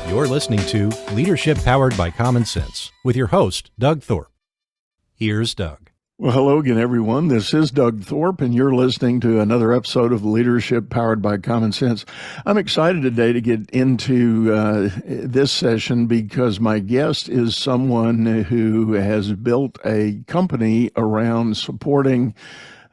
You're listening to Leadership Powered by Common Sense with your host, Doug Thorpe. Here's Doug. Well, hello again, everyone. This is Doug Thorpe, and you're listening to another episode of Leadership Powered by Common Sense. I'm excited today to get into this session because my guest is someone who has built a company around supporting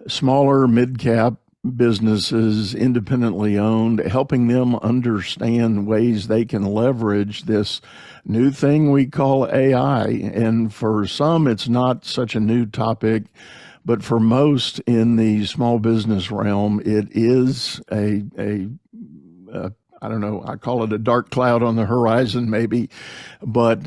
smaller mid-cap businesses, independently owned, helping them understand ways they can leverage this new thing we call AI. And for some, it's not such a new topic, but for most in the small business realm, it is I don't know, I call it a dark cloud on the horizon maybe, but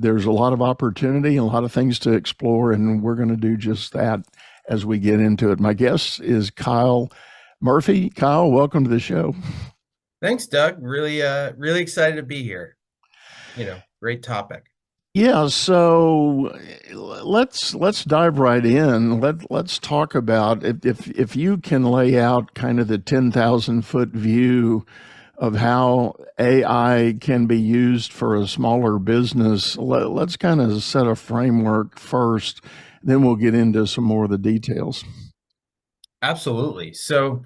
there's a lot of opportunity and a lot of things to explore, and we're going to do just that as we get into it. My guest is Kyle Murphy. Kyle, welcome to the show. Thanks, Doug. Really excited to be here. Great topic. Yeah, so let's dive right in. Let's talk about if you can lay out kind of the 10,000-foot view of how AI can be used for a smaller business. Let's kind of set a framework first, then we'll get into some more of the details. Absolutely. So,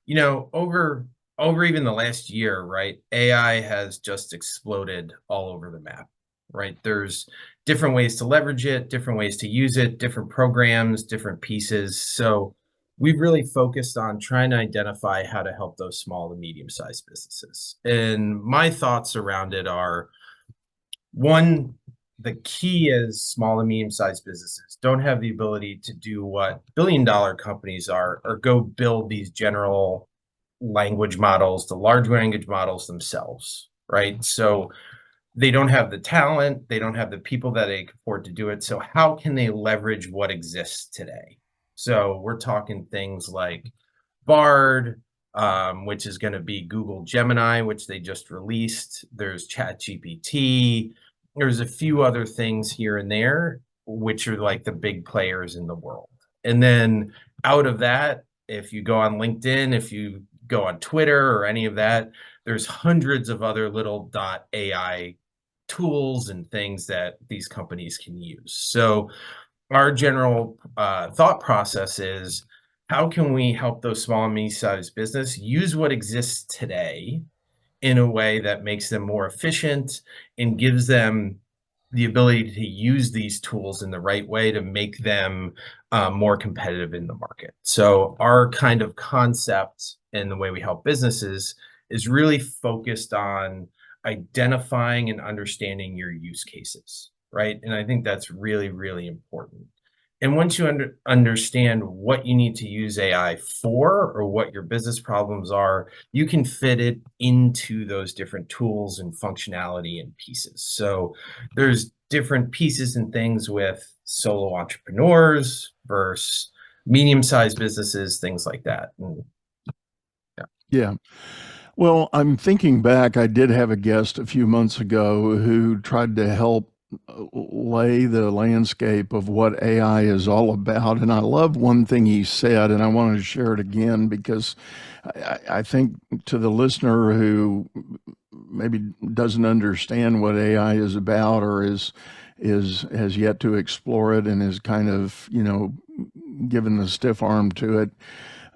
over even the last year, right, AI has just exploded all over the map, right? There's different ways to leverage it, different ways to use it, different programs, different pieces. So we've really focused on trying to identify how to help those small to medium-sized businesses. And my thoughts around it are, one, the key is small and medium-sized businesses don't have the ability to do what billion-dollar companies are, or go build these general language models, the large language models themselves, right? So they don't have the talent, they don't have the people that they can afford to do it. So how can they leverage what exists today? So we're talking things like Bard, which is going to be Google Gemini, which they just released. There's ChatGPT. There's a few other things here and there, which are like the big players in the world. And then out of that, if you go on LinkedIn, if you go on Twitter or any of that, there's hundreds of other little .ai tools and things that these companies can use. So our general thought process is, how can we help those small and medium-sized business use what exists today in a way that makes them more efficient and gives them the ability to use these tools in the right way to make them more competitive in the market. So our kind of concept and the way we help businesses is really focused on identifying and understanding your use cases, right? And I think that's really, really important. And once you understand what you need to use AI for, or what your business problems are, you can fit it into those different tools and functionality and pieces. So there's different pieces and things with solo entrepreneurs versus medium-sized businesses, things like that. Yeah. Well, I'm thinking back, I did have a guest a few months ago who tried to help lay the landscape of what AI is all about. And I love one thing he said, and I wanted to share it again because I think to the listener who maybe doesn't understand what AI is about, or has yet to explore it and is kind of, given the stiff arm to it.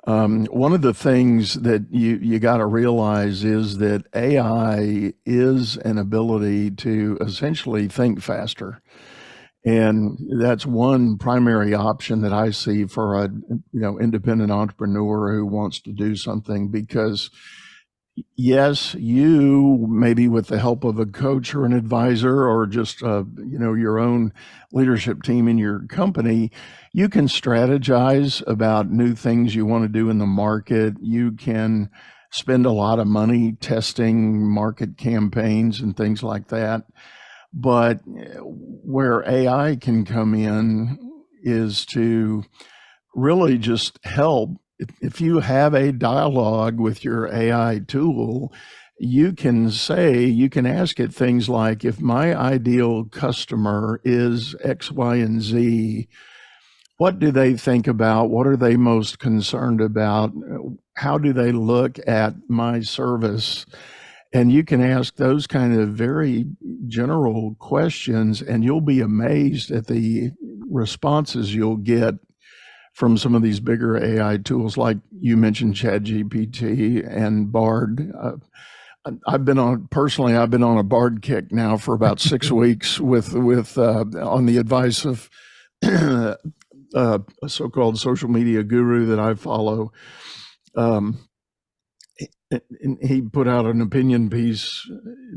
One of the things that you got to realize is that AI is an ability to essentially think faster. And that's one primary option that I see for a independent entrepreneur who wants to do something, because yes, you maybe with the help of a coach or an advisor, or just your own leadership team in your company, you can strategize about new things you want to do in the market. You can spend a lot of money testing market campaigns and things like that. But where AI can come in is to really just help. If you have a dialogue with your AI tool, you can ask it things like, if my ideal customer is X, Y, and Z, what do they think about? What are they most concerned about? How do they look at my service? And you can ask those kind of very general questions, and you'll be amazed at the responses you'll get from some of these bigger AI tools, like you mentioned, ChatGPT and Bard. I've been on a Bard kick now for about 6 weeks with on the advice of a so-called social media guru that I follow. And he put out an opinion piece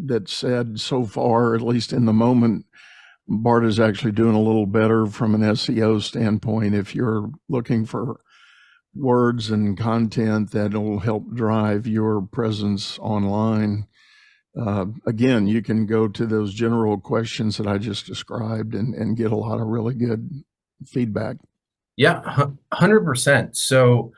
that said, so far, at least in the moment, Bard is actually doing a little better from an SEO standpoint. If you're looking for words and content that'll help drive your presence online, again, you can go to those general questions that I just described and get a lot of really good feedback. Yeah, 100%. So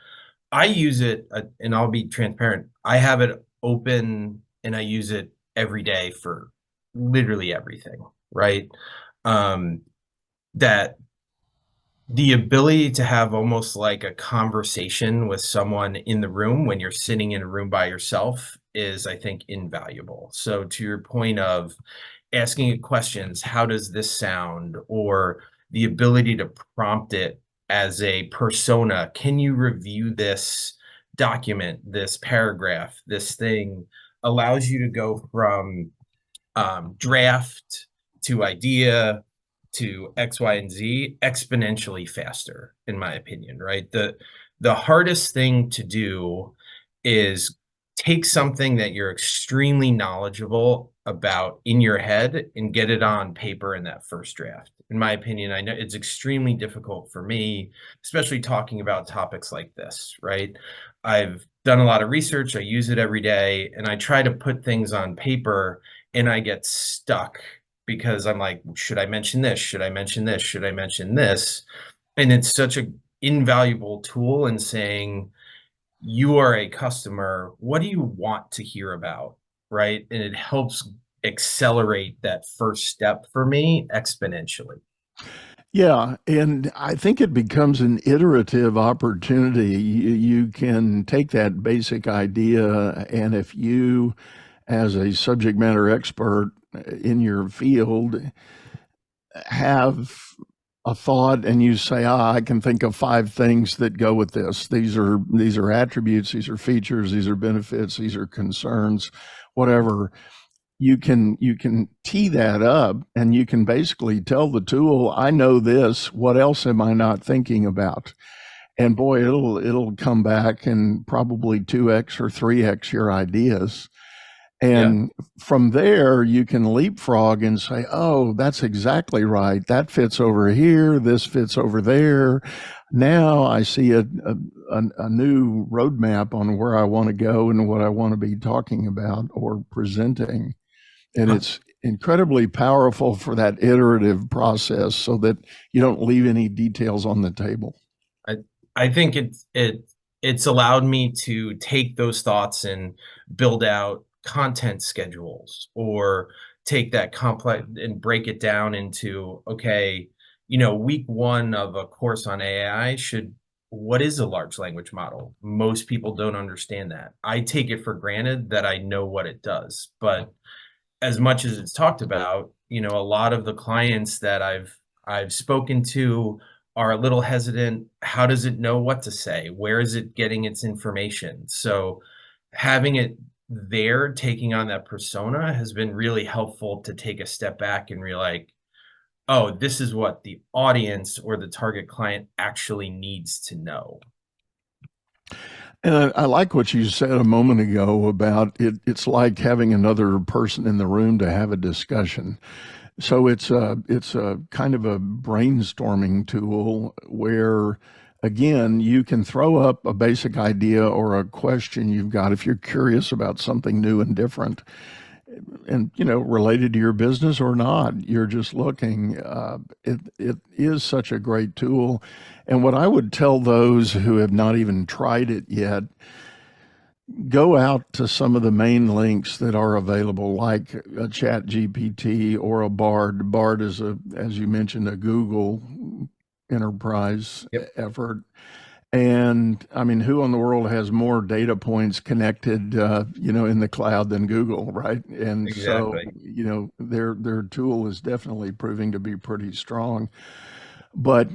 I use it, and I'll be transparent. I have it open and I use it every day for literally everything, right? That the ability to have almost like a conversation with someone in the room when you're sitting in a room by yourself is, I think, invaluable. So to your point of asking it questions, how does this sound? Or the ability to prompt it as a persona, can you review this document, this paragraph, this thing, allows you to go from draft to idea to X, Y, and Z exponentially faster, in my opinion, right? The hardest thing to do is take something that you're extremely knowledgeable about in your head and get it on paper in that first draft. In my opinion, I know it's extremely difficult for me, especially talking about topics like this, right? I've done a lot of research, I use it every day, and I try to put things on paper and I get stuck because I'm like, should I mention this? Should I mention this? Should I mention this? And it's such an invaluable tool in saying, you are a customer. What do you want to hear about? Right. And it helps accelerate that first step for me exponentially. Yeah, and I think it becomes an iterative opportunity. You can take that basic idea, and if you, as a subject matter expert in your field, have a thought and you say, I can think of 5 things that go with this. These are attributes, these are features, these are benefits, these are concerns, whatever. You can tee that up and you can basically tell the tool, I know this, what else am I not thinking about? And boy, it'll come back and probably 2x or 3x your ideas. And from there, you can leapfrog and say, oh, that's exactly right. That fits over here. This fits over there. Now I see a new roadmap on where I want to go and what I want to be talking about or presenting. And it's incredibly powerful for that iterative process so that you don't leave any details on the table. I think it's allowed me to take those thoughts and build out content schedules, or take that complex and break it down into, okay, week 1 of a course on AI what is a large language model? Most people don't understand that. I take it for granted that I know what it does, but as much as it's talked about, a lot of the clients that I've spoken to are a little hesitant. How does it know what to say? Where is it getting its information? So having it there, taking on that persona, has been really helpful to take a step back and realize, oh, this is what the audience or the target client actually needs to know. And I like what you said a moment ago about it. It's like having another person in the room to have a discussion. So it's a kind of a brainstorming tool where, again, you can throw up a basic idea or a question you've got if you're curious about something new and different, and related to your business or not. You're just looking. It is such a great tool, and what I would tell those who have not even tried it yet, go out to some of the main links that are available, like a ChatGPT or a Bard. Bard is, as you mentioned, a Google enterprise effort. And I mean, who in the world has more data points connected, in the cloud than Google, right? And so, Exactly. their tool is definitely proving to be pretty strong. But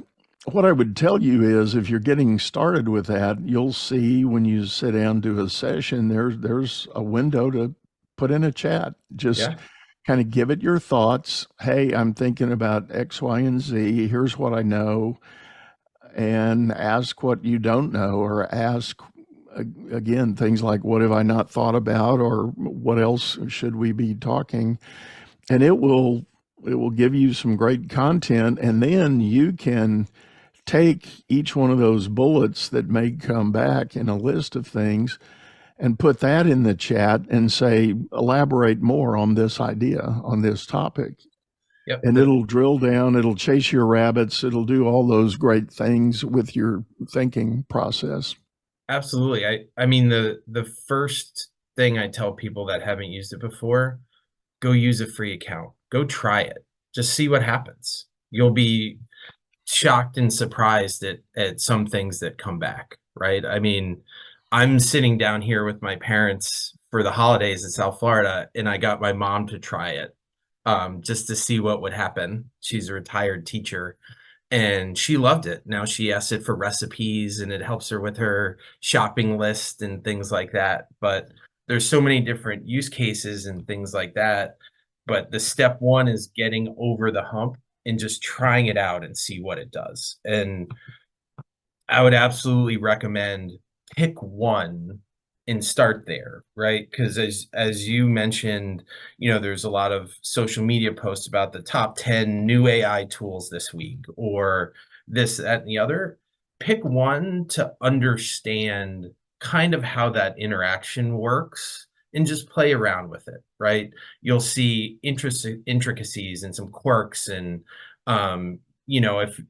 what I would tell you is, if you're getting started with that, you'll see when you sit down to a session, there's a window to put in a chat. Just Yeah. kind of give it your thoughts. Hey, I'm thinking about X, Y, and Z. Here's what I know, and ask what you don't know, or ask again things like, what have I not thought about, or what else should we be talking? And it will give you some great content, and then you can take each one of those bullets that may come back in a list of things and put that in the chat and say, elaborate more on this idea, on this topic. Yep. And it'll drill down, it'll chase your rabbits, it'll do all those great things with your thinking process. Absolutely. I mean, the first thing I tell people that haven't used it before, go use a free account. Go try it. Just see what happens. You'll be shocked and surprised at some things that come back, right? I mean, I'm sitting down here with my parents for the holidays in South Florida, and I got my mom to try it, just to see what would happen. She's a retired teacher, and she loved it. Now she asks it for recipes, and it helps her with her shopping list and things like that. But there's so many different use cases and things like that. But the step one is getting over the hump and just trying it out and see what it does. And I would absolutely recommend pick one and start there, right? Because as you mentioned, there's a lot of social media posts about the top 10 new AI tools this week, or this, that, and the other. Pick one to understand kind of how that interaction works and just play around with it, right? You'll see intricacies and some quirks, and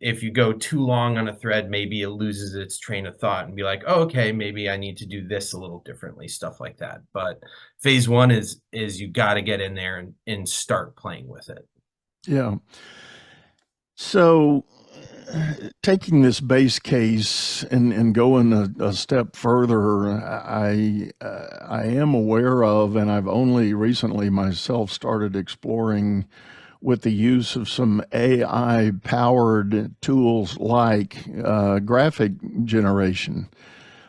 if you go too long on a thread, maybe it loses its train of thought and be like, oh, okay, maybe I need to do this a little differently, stuff like that. But phase one is you got to get in there and start playing with it. Yeah. So, taking this base case and going a step further, I am aware of, and I've only recently myself started exploring with the use of some AI powered tools like graphic generation.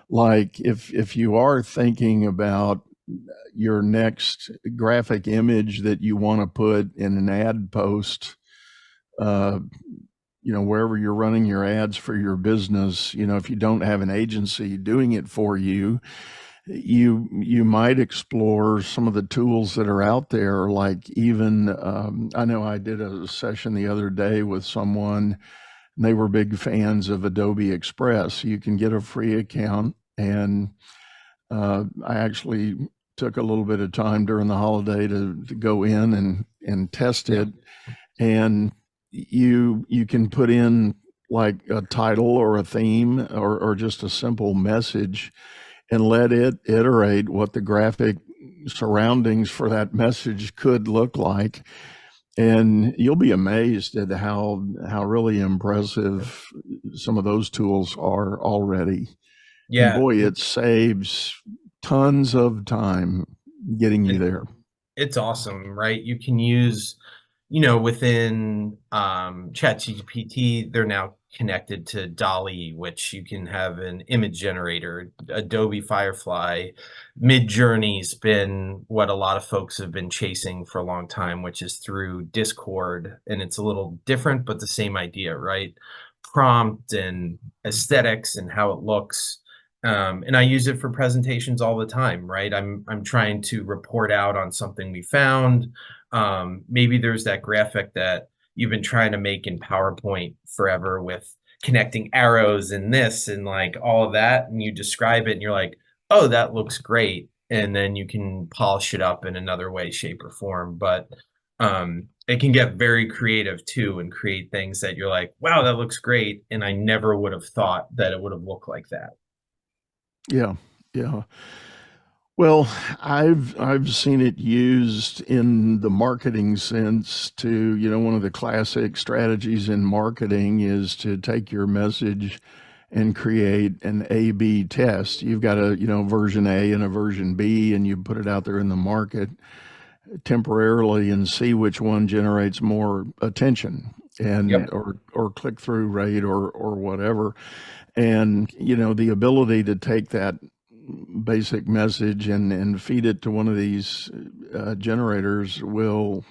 Like, if you are thinking about your next graphic image that you want to put in an ad post, uh, wherever you're running your ads for your business, if you don't have an agency doing it for you, you might explore some of the tools that are out there. Like, even I know I did a session the other day with someone, and they were big fans of Adobe Express. You can get a free account, and I actually took a little bit of time during the holiday to go in and test it. And you can put in like a title or a theme, or just a simple message, and let it iterate what the graphic surroundings for that message could look like. And you'll be amazed at how really impressive some of those tools are already. And Yeah. boy, it saves tons of time getting you there. It's awesome, right? You can use, within ChatGPT, they're now connected to Dolly, which you can have an image generator. Adobe Firefly, Midjourney's been what a lot of folks have been chasing for a long time, which is through Discord, and it's a little different, but the same idea, right? Prompt and aesthetics and how it looks. And I use it for presentations all the time, right? I'm trying to report out on something we found. Maybe there's that graphic that you've been trying to make in PowerPoint forever with connecting arrows and this and like all of that, and you describe it and you're like, oh, that looks great. And then you can polish it up in another way, shape, or form. But it can get very creative too and create things that you're like, wow, that looks great. And I never would have thought that it would have looked like that. Yeah, yeah. Well, I've seen it used in the marketing sense to, one of the classic strategies in marketing is to take your message and create an A/B test. You've got a, version A and a version B, and you put it out there in the market temporarily and see which one generates more attention and Yep. or click through rate or whatever. And the ability to take that basic message and feed it to one of these generators will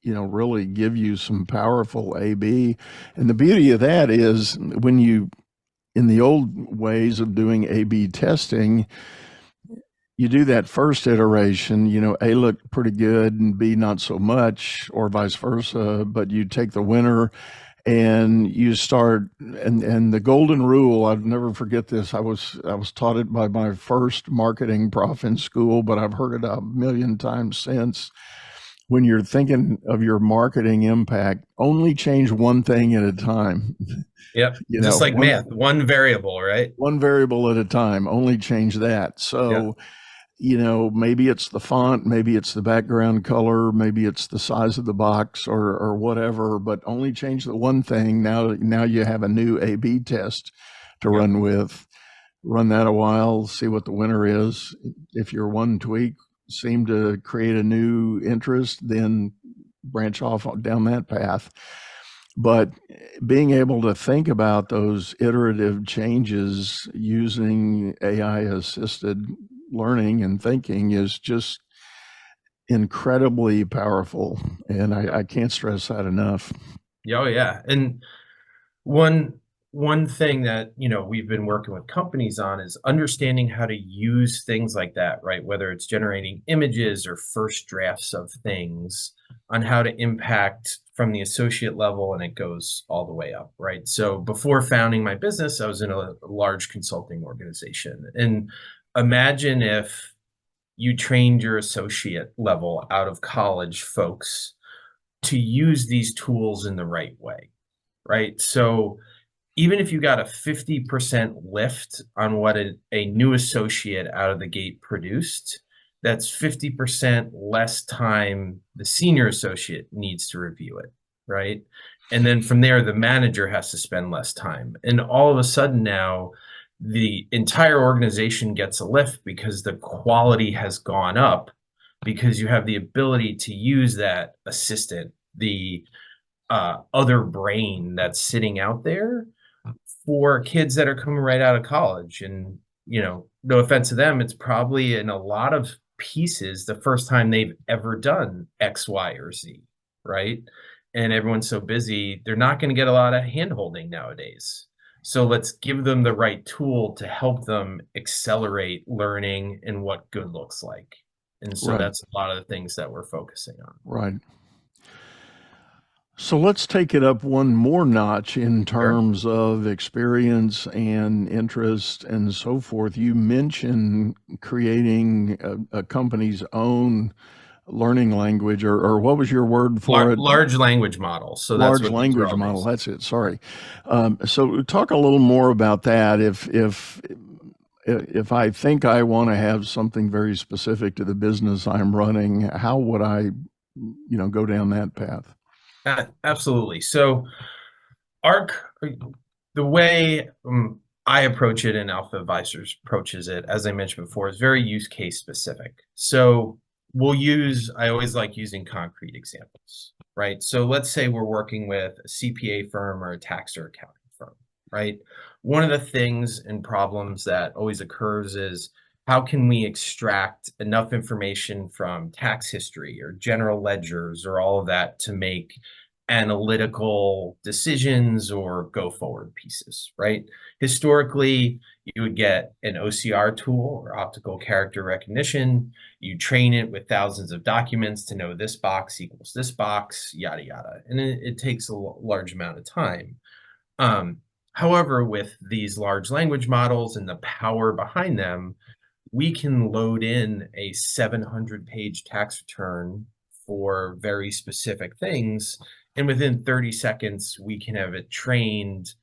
really give you some powerful AB. And the beauty of that is, when you, in the old ways of doing AB testing, you do that first iteration, A looked pretty good and B not so much, or vice versa, but you take the winner and you start, and the golden rule, I'll never forget this. I was taught it by my first marketing prof in school, but I've heard it a million times since. When you're thinking of your marketing impact, only change one thing at a time. Yep. Just like math, one variable, right? One variable at a time, only change that. So, maybe it's the font, maybe it's the background color, maybe it's the size of the box or whatever, but only change the one thing. Now you have a new A/B test to run with. Run that a while, see what the winner is. If your one tweak seemed to create a new interest, then branch off down that path. But being able to think about those iterative changes using AI assisted learning and thinking is just incredibly powerful. And I can't stress that enough. Oh, yeah. And one thing that we've been working with companies on is understanding how to use things like that, right? Whether it's generating images or first drafts of things, on how to impact from the associate level, and it goes all the way up, right? So before founding my business, I was in a large consulting organization, and imagine if you trained your associate level out of college folks to use these tools in the right way, right? So even if you got a 50% lift on what a new associate out of the gate produced, that's 50% less time the senior associate needs to review it, right? And then from there, the manager has to spend less time. And all of a sudden now, the entire organization gets a lift because the quality has gone up, because you have the ability to use that assistant, the other brain that's sitting out there for kids that are coming right out of college. And, no offense to them, it's probably in a lot of pieces the first time they've ever done X, Y, or Z, right? And everyone's so busy, they're not going to get a lot of hand-holding nowadays. So let's give them the right tool to help them accelerate learning and what good looks like. And so that's a lot of the things that we're focusing on. Right. So let's take it up one more notch in terms of experience and interest and so forth. You mentioned creating a company's own learning language, or what was your word for it? Large language model. So that's large language model. That's it. Sorry. So talk a little more about that. If I think I want to have something very specific to the business I'm running, how would I, go down that path? Absolutely. So the way I approach it and Alpha Advisors approaches it, as I mentioned before, is very use case specific. So I always like using concrete examples, right? So let's say we're working with a CPA firm or a tax or accounting firm, right? One of the things and problems that always occurs is, how can we extract enough information from tax history or general ledgers or all of that to make analytical decisions or go forward pieces, right? Historically, you would get an OCR tool, or optical character recognition. You train it with thousands of documents to know this box equals this box, yada, yada. And it takes a large amount of time. However, with these large language models and the power behind them, we can load in a 700-page tax return for very specific things. And within 30 seconds, we can have it trained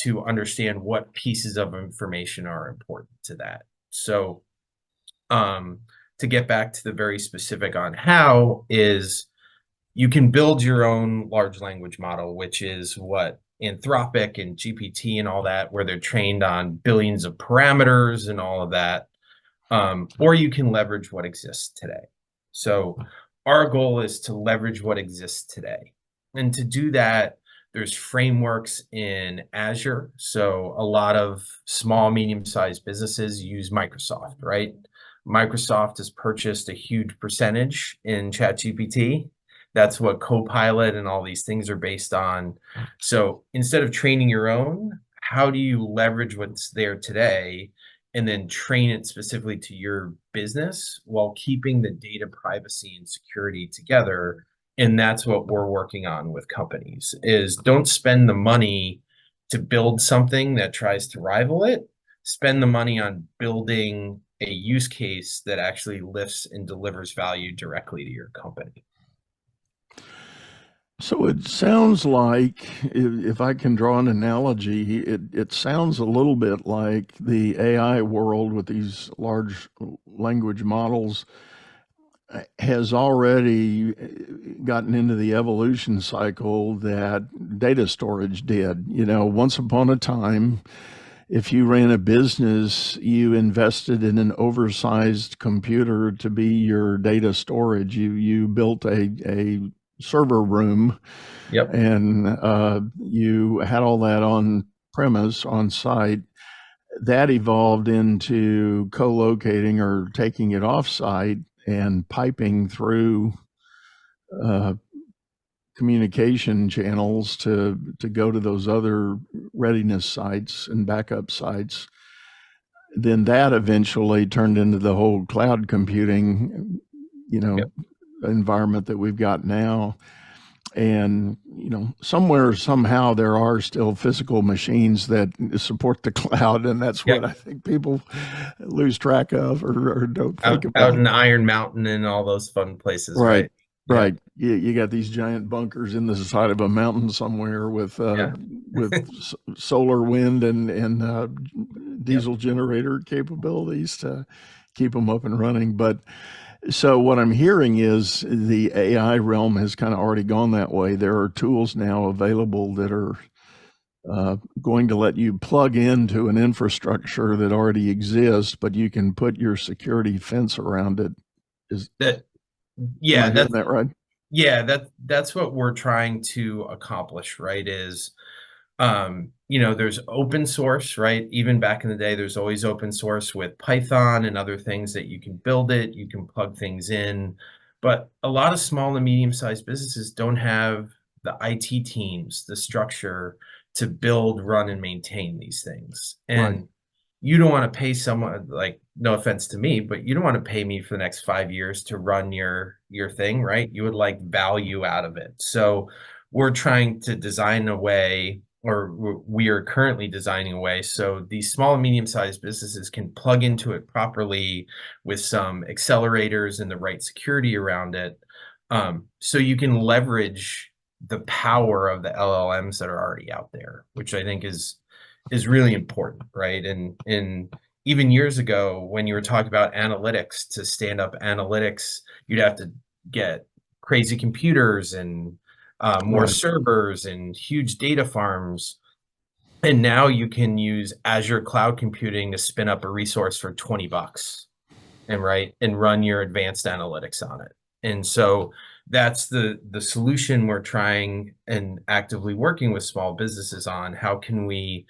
to understand what pieces of information are important to that. So to get back to the very specific on how is, you can build your own large language model, which is what Anthropic and GPT and all that, where they're trained on billions of parameters and all of that. Or you can leverage what exists today. So our goal is to leverage what exists today. And to do that, there's frameworks in Azure. So a lot of small, medium-sized businesses use Microsoft, right? Microsoft has purchased a huge percentage in ChatGPT. That's what Copilot and all these things are based on. So instead of training your own, how do you leverage what's there today and then train it specifically to your business while keeping the data privacy and security together? And that's what we're working on with companies is don't spend the money to build something that tries to rival it. Spend the money on building a use case that actually lifts and delivers value directly to your company. So it sounds like, if I can draw an analogy, it sounds a little bit like the AI world with these large language models has already gotten into the evolution cycle that data storage did. Once upon a time, if you ran a business, you invested in an oversized computer to be your data storage. You built a server room, Yep. and you had all that on premise, on site. That evolved into co-locating or taking it off site and piping through communication channels to go to those other readiness sites and backup sites. Then that eventually turned into the whole cloud computing, Yep. environment that we've got now. And, somewhere, somehow there are still physical machines that support the cloud. And that's Yep. what I think people lose track of or don't think Out about. in Iron Mountain and all those fun places, right? Right. You got these giant bunkers in the side of a mountain somewhere with solar, wind, and diesel generator capabilities to keep them up and running. But so what I'm hearing is the AI realm has kind of already gone that way. There are tools now available that are going to let you plug into an infrastructure that already exists, but you can put your security fence around it. Am I hearing that right? Yeah, that's what we're trying to accomplish, right? Is there's open source, right? Even back in the day, there's always open source with Python and other things that you can build it, you can plug things in. But a lot of small and medium-sized businesses don't have the IT teams, the structure to build, run, and maintain these things. And you don't want to pay someone, like, no offense to me, but you don't want to pay me for the next 5 years to run your thing, right? You would like value out of it. So we're trying to design a way, or we are currently designing a way so these small and medium-sized businesses can plug into it properly with some accelerators and the right security around it. So you can leverage the power of the LLMs that are already out there, which I think is really important, right? And even years ago, when you were talking about analytics, to stand up analytics, you'd have to get crazy computers and more servers and huge data farms. And now you can use Azure cloud computing to spin up a resource for $20 and run your advanced analytics on it. And so that's the solution we're trying and actively working with small businesses on. How can we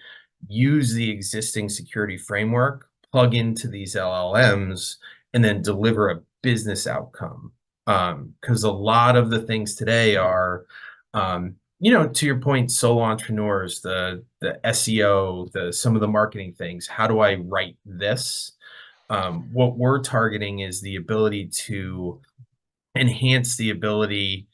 use the existing security framework, plug into these LLMs, and then deliver a business outcome? Because a lot of the things today are, to your point, solo entrepreneurs, the SEO, some of the marketing things. How do I write this? What we're targeting is the ability to enhance the ability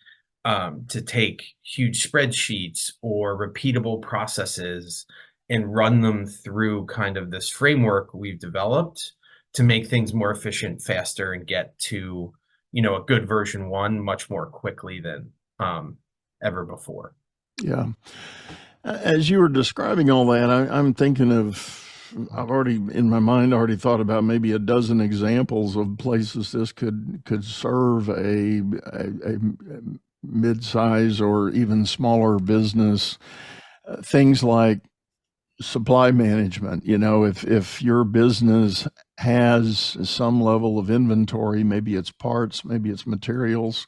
to take huge spreadsheets or repeatable processes and run them through kind of this framework we've developed to make things more efficient, faster, and get to, a good version 1 much more quickly than ever before. Yeah. As you were describing all that, I'm thinking of, I've already in my mind already thought about maybe a dozen examples of places this could serve a mid-size or even smaller business. things like supply management. If your business has some level of inventory, maybe it's parts, maybe it's materials,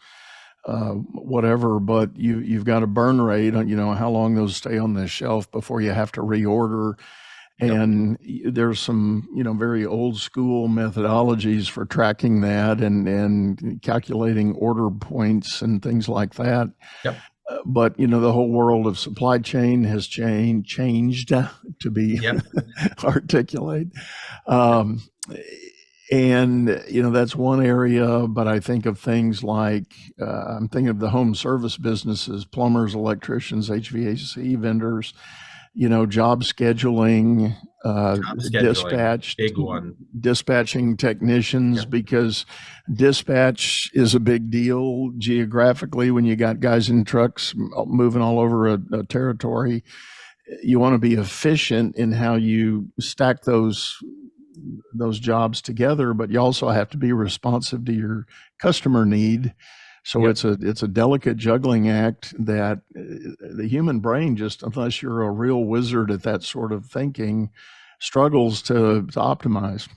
whatever, but you've got a burn rate on, how long those stay on the shelf before you have to reorder. And there's some, very old school methodologies for tracking that and calculating order points and things like that. But the whole world of supply chain has changed to be articulate. And that's one area. But I think of things like I'm thinking of the home service businesses, plumbers, electricians, HVAC vendors. Job scheduling, dispatch, big one. Dispatching technicians, because dispatch is a big deal geographically when you got guys in trucks moving all over a territory. You want to be efficient in how you stack those jobs together, but you also have to be responsive to your customer need. So it's a delicate juggling act that the human brain, just unless you're a real wizard at that sort of thinking, struggles to optimize.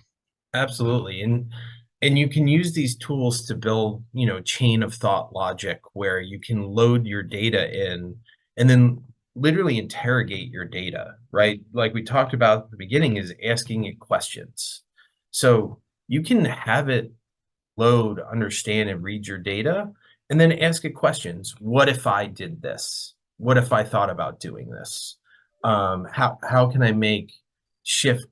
Absolutely. And you can use these tools to build, chain of thought logic where you can load your data in and then literally interrogate your data, right? Like we talked about at the beginning, is asking it questions. So you can have it load, understand, and read your data, and then ask it questions. What if I did this? What if I thought about doing this? How can I make shift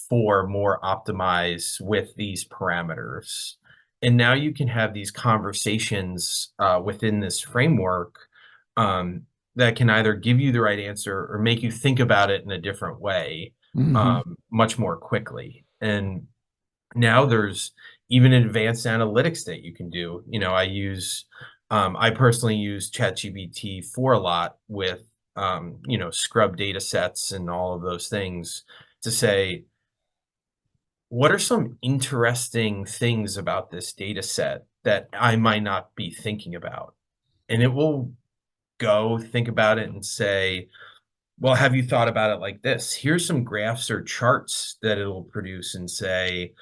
4 more optimized with these parameters? And now you can have these conversations within this framework that can either give you the right answer or make you think about it in a different way, much more quickly. And now there's even advanced analytics that you can do. I personally use ChatGPT 4 a lot with, scrub data sets and all of those things to say, what are some interesting things about this data set that I might not be thinking about? And it will go think about it and say, well, have you thought about it like this? Here's some graphs or charts that it'll produce and say,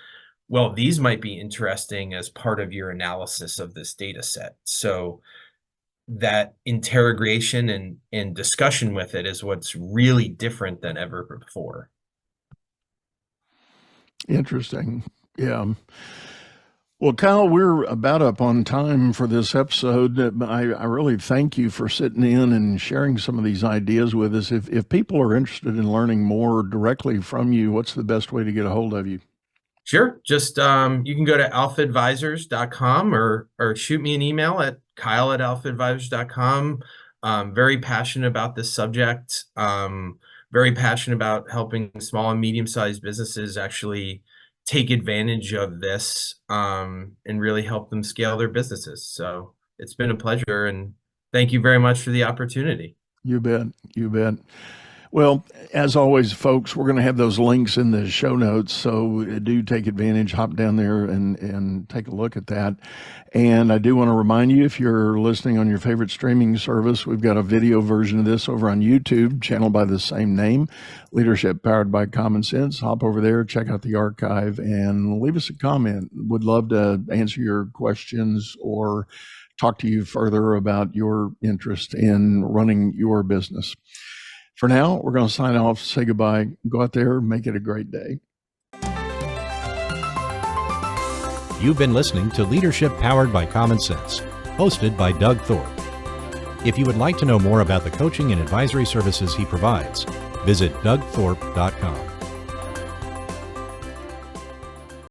well, these might be interesting as part of your analysis of this data set. So that interrogation and discussion with it is what's really different than ever before. Interesting. Yeah. Well, Kyle, we're about up on time for this episode. I really thank you for sitting in and sharing some of these ideas with us. If people are interested in learning more directly from you, what's the best way to get a hold of you? Sure. Just you can go to alphaadvisors.com or shoot me an email at kyle@alphaadvisors.com. Very passionate about this subject. Very passionate about helping small and medium-sized businesses actually take advantage of this and really help them scale their businesses. So it's been a pleasure, and thank you very much for the opportunity. You bet. You bet. Well, as always, folks, we're going to have those links in the show notes. So do take advantage, hop down there and take a look at that. And I do want to remind you, if you're listening on your favorite streaming service, we've got a video version of this over on YouTube, channel by the same name, Leadership Powered by Common Sense. Hop over there, check out the archive, and leave us a comment. Would love to answer your questions or talk to you further about your interest in running your business. For now, we're going to sign off, say goodbye, go out there, make it a great day. You've been listening to Leadership Powered by Common Sense, hosted by Doug Thorpe. If you would like to know more about the coaching and advisory services he provides, visit dougthorpe.com.